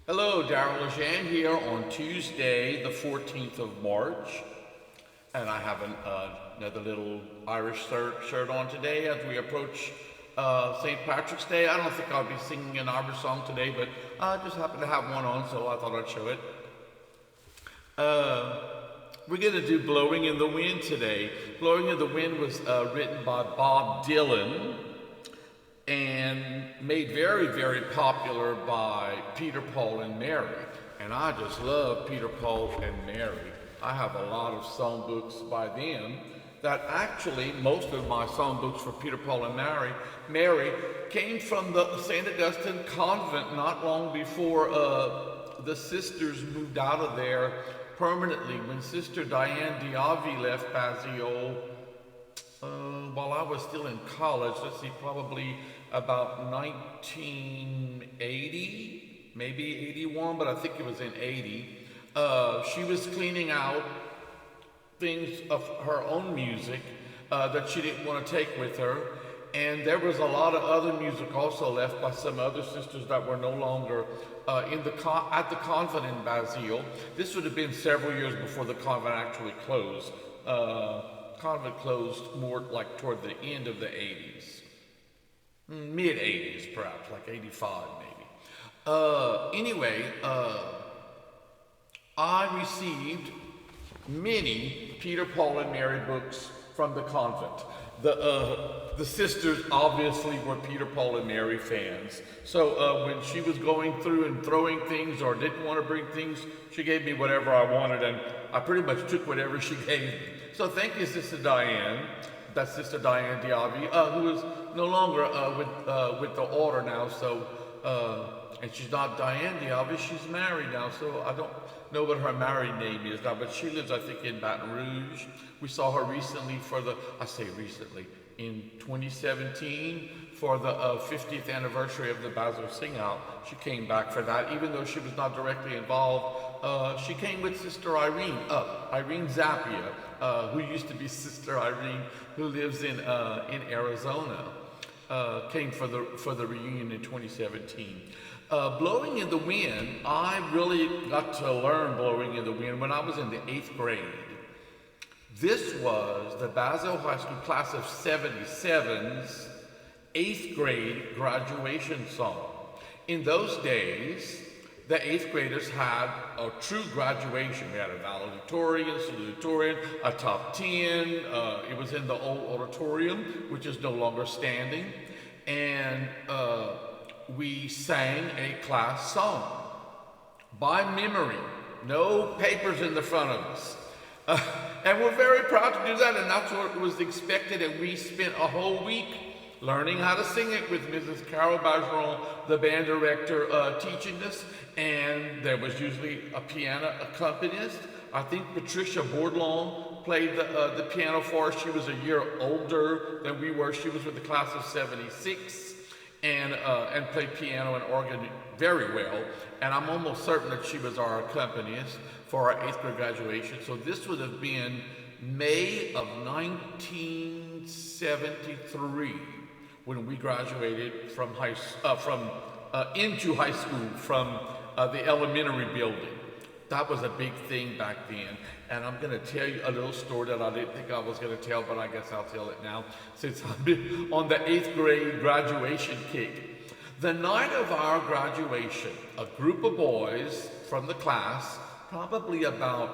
Hello, Darryl Lejean here on Tuesday, the 14th of March. And I have another little Irish shirt on today as we approach St. Patrick's Day. I don't think I'll be singing an Irish song today, but I just happen to have one on, so I thought I'd show it. We're going to do Blowing in the Wind today. Blowing in the Wind was written by Bob Dylan and made very, very popular by Peter, Paul, and Mary. And I just love Peter, Paul, and Mary. I have a lot of songbooks by them that actually, most of my songbooks for Peter, Paul, and Mary came from the St. Augustine convent not long before the sisters moved out of there permanently. When Sister Diane Diavi left Basile, while I was still in college, let's see, probably about 1980, maybe 81, but I think it was in 80. She was cleaning out things of her own music that she didn't want to take with her. And there was a lot of other music also left by some other sisters that were no longer at the convent in Basile. This would have been several years before the convent actually closed. Convent closed more like toward the end of the 80s. Mid 80s perhaps, like 85 maybe. Anyway, I received many Peter, Paul, and Mary books from the convent. The sisters obviously were Peter, Paul, and Mary fans. So when she was going through and throwing things or didn't want to bring things, she gave me whatever I wanted, and I pretty much took whatever she gave me. So thank you, Sister Diane. That's Sister Diane Diaby, who is no longer with the order now. So, and she's not Diane Diaby, she's married now. So I don't know what her married name is now, but she lives, I think, in Baton Rouge. We saw her recently in 2017 for the 50th anniversary of the Basile Sing Out. She came back for that, even though she was not directly involved. She came with Sister Irene Zappia, who used to be Sister Irene, who lives in Arizona. Came for the reunion in 2017. Blowing in the Wind, I really got to learn Blowing in the Wind when I was in the 8th grade. This was the Basile High School Class of 77's 8th grade graduation song. In those days, the 8th graders had a true graduation. We had a valedictorian, salutatorian, a top 10. It was in the old auditorium, which is no longer standing. And we sang a class song by memory. No papers in the front of us. And we're very proud to do that, and that's what was expected. And we spent a whole week learning how to sing it with Mrs. Carol Bergeron, the band director, teaching us. And there was usually a piano accompanist. I think Patricia Bourdlon played the piano for us. She was a year older than we were. She was with the class of 76 and played piano and organ very well. And I'm almost certain that she was our accompanist for our 8th grade graduation. So this would have been May of 1973 when we graduated into high school from the elementary building. That was a big thing back then. And I'm going to tell you a little story that I didn't think I was going to tell, but I guess I'll tell it now since I've been on the 8th grade graduation kick. The night of our graduation, a group of boys from the class, probably about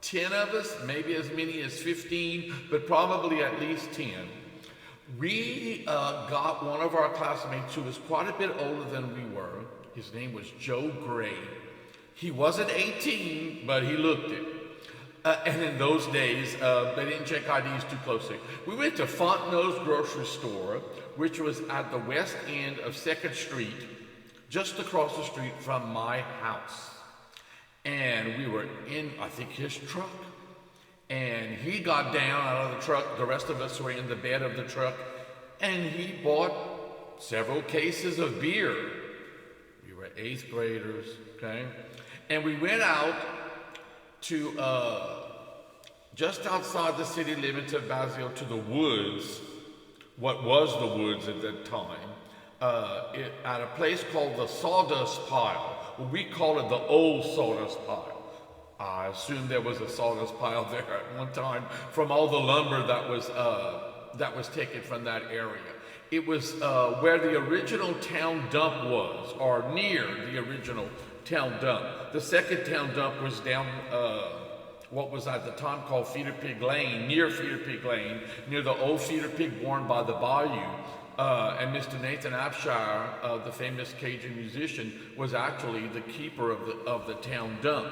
10 of us, maybe as many as 15, but probably at least 10. We got one of our classmates who was quite a bit older than we were. His name was Joe Gray. He wasn't 18, but he looked it. And in those days, they didn't check IDs too closely. We went to Fontenot's grocery store, which was at the west end of 2nd Street, just across the street from my house. And we were in, I think, his truck. And he got down out of the truck. The rest of us were in the bed of the truck. And he bought several cases of beer. We were 8th graders, okay? And we went out to just outside the city limits of Basile to the woods, what was the woods at that time, at a place called the Sawdust Pile. We call it the Old Sawdust Pile. I assume there was a sawdust pile there at one time from all the lumber that was taken from that area. It was where the original town dump was, or near the original town dump. The second town dump was down what was at the time called Feeder Pig Lane, near Feeder Pig Lane, near the old feeder pig born by the bayou. And Mr. Nathan Abshire, the famous Cajun musician, was actually the keeper of the town dump.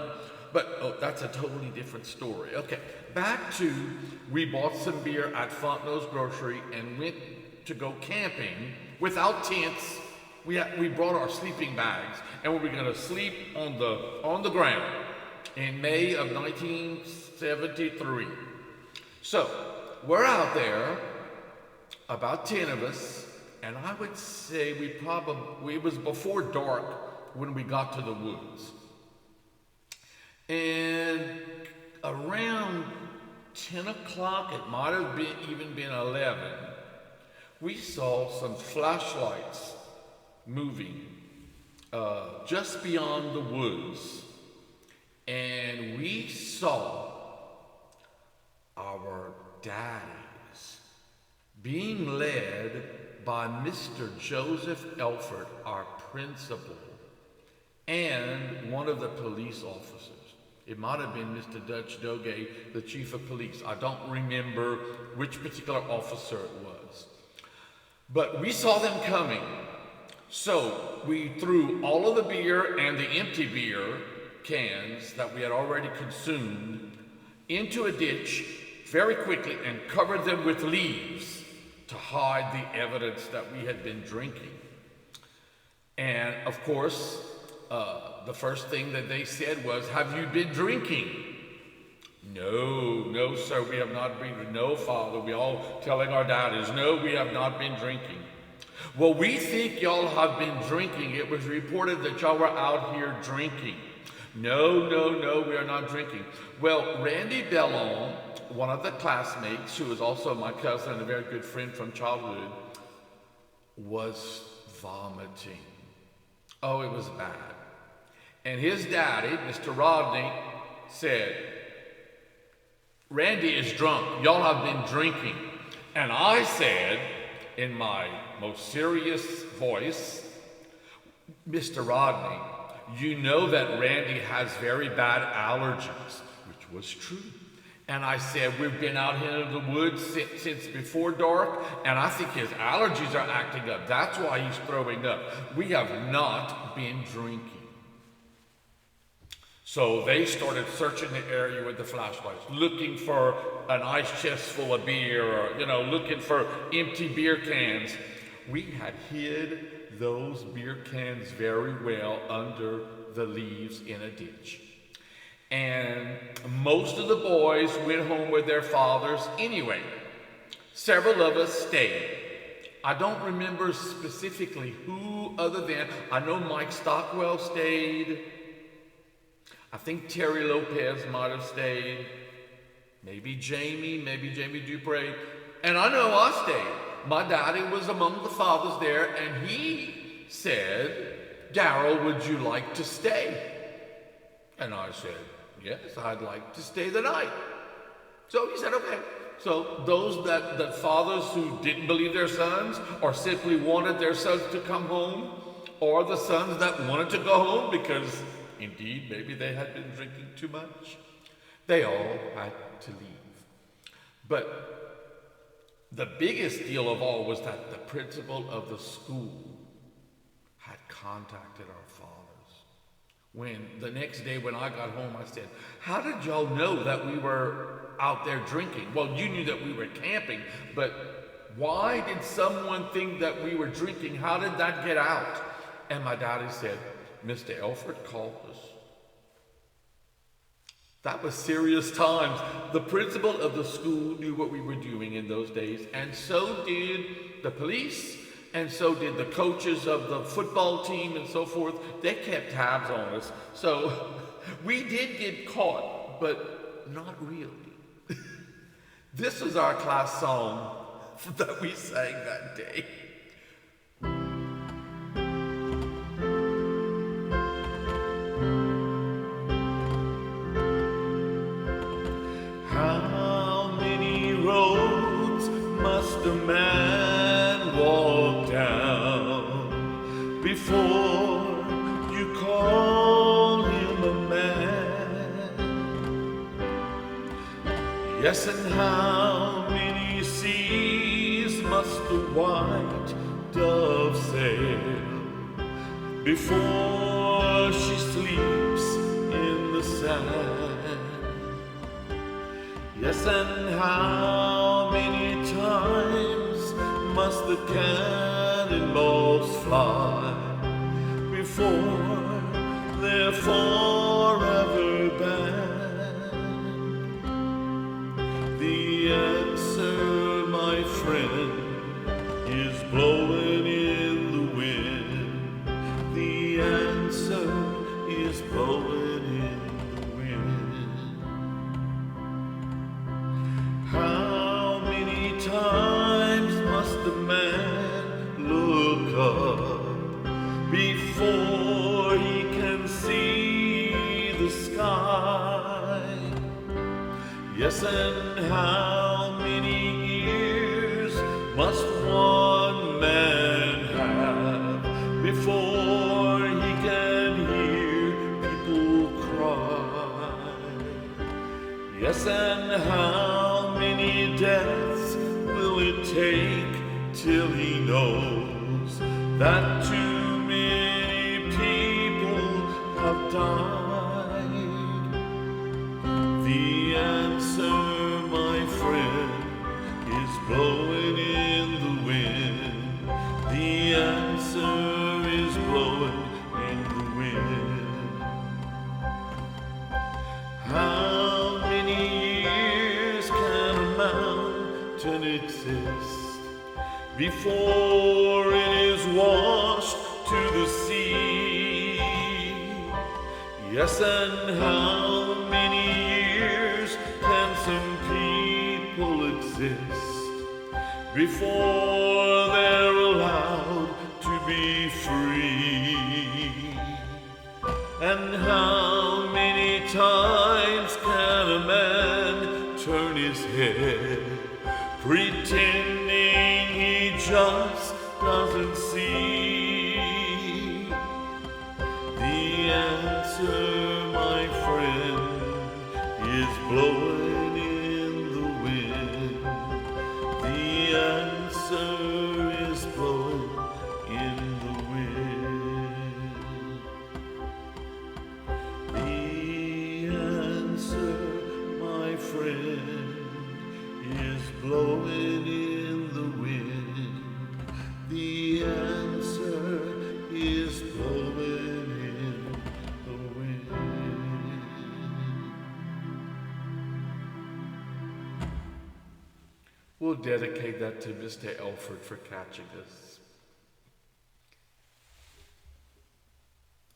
But that's a totally different story. Okay, back to, we bought some beer at Fontenot's Grocery and went to go camping without tents. We brought our sleeping bags and we were going to sleep on the ground in May of 1973. So we're out there, about 10 of us, and I would say it was before dark when we got to the woods. And around 10 o'clock, it might have even been 11, we saw some flashlights moving just beyond the woods. And we saw our daddies being led by Mr. Joseph Elfert, our principal, and one of the police officers. It might have been Mr. Dutch Doge, the chief of police. I don't remember which particular officer it was. But we saw them coming. So we threw all of the beer and the empty beer cans that we had already consumed into a ditch very quickly and covered them with leaves to hide the evidence that we had been drinking. And of course, the first thing that they said was, "Have you been drinking?" No, sir, we have not been. No, Father, we all telling our daddies, no, we have not been drinking. Well, we think y'all have been drinking. It was reported that y'all were out here drinking. No, we are not drinking. Well, Randy Bellon, one of the classmates, who was also my cousin and a very good friend from childhood, was vomiting. Oh, it was bad. And his daddy, Mr. Rodney, said, "Randy is drunk. Y'all have been drinking." And I said, in my most serious voice, "Mr. Rodney, you know that Randy has very bad allergies," which was true. And I said, "We've been out here in the woods since before dark, and I think his allergies are acting up. That's why he's throwing up. We have not been drinking." So they started searching the area with the flashlights, looking for an ice chest full of beer, or, looking for empty beer cans. We had hid those beer cans very well under the leaves in a ditch. And most of the boys went home with their fathers anyway. Several of us stayed. I don't remember specifically who, other than, I know Mike Stockwell stayed. I think Terry Lopez might have stayed. Maybe Jamie Dupre. And I know I stayed. My daddy was among the fathers there, and he said, "Darrell, would you like to stay?" And I said, "Yes, I'd like to stay the night." So he said, "Okay." So those the fathers who didn't believe their sons, or simply wanted their sons to come home, or the sons that wanted to go home because indeed maybe they had been drinking too much, they all had to leave. But the biggest deal of all was that the principal of the school had contacted our fathers. When the next day when I got home, I said, "How did y'all know that we were out there drinking?" "Well, you knew that we were camping, but why did someone think that we were drinking? How did that get out?" And my daddy said, "Mr. Elfert called us." That was serious times. The principal of the school knew what we were doing in those days, and so did the police, and so did the coaches of the football team and so forth. They kept tabs on us. So we did get caught, but not really. This was our class song that we sang that day. man walk down before you call him a man? Yes, and how many seas must the white dove sail before she sleeps in the sand? Yes, and how many times must the cannonballs fly before they're forever banned? The answer, my friend, is blowing in the wind. The answer is blowing in the wind. How many times must the man look up before he can see the sky? Yes, and how many ears must one man have before he can hear people cry? Yes, and how many deaths will it take till he knows that too many people have died? The answer, my friend, is blowing in the wind. The answer is blowing in the wind. How many years can a mountain exist before it is washed to the sea? Yes, and how many years can some people exist before they're allowed to be free? And how many times can a man turn his head, pretending he just doesn't see? The answer, my friend, is blowing in the wind. The answer is blowing in the wind. The answer, my friend, is blowing in the wind. The answer is blowing in the wind. We'll dedicate that to Mr. Elfert for catching us.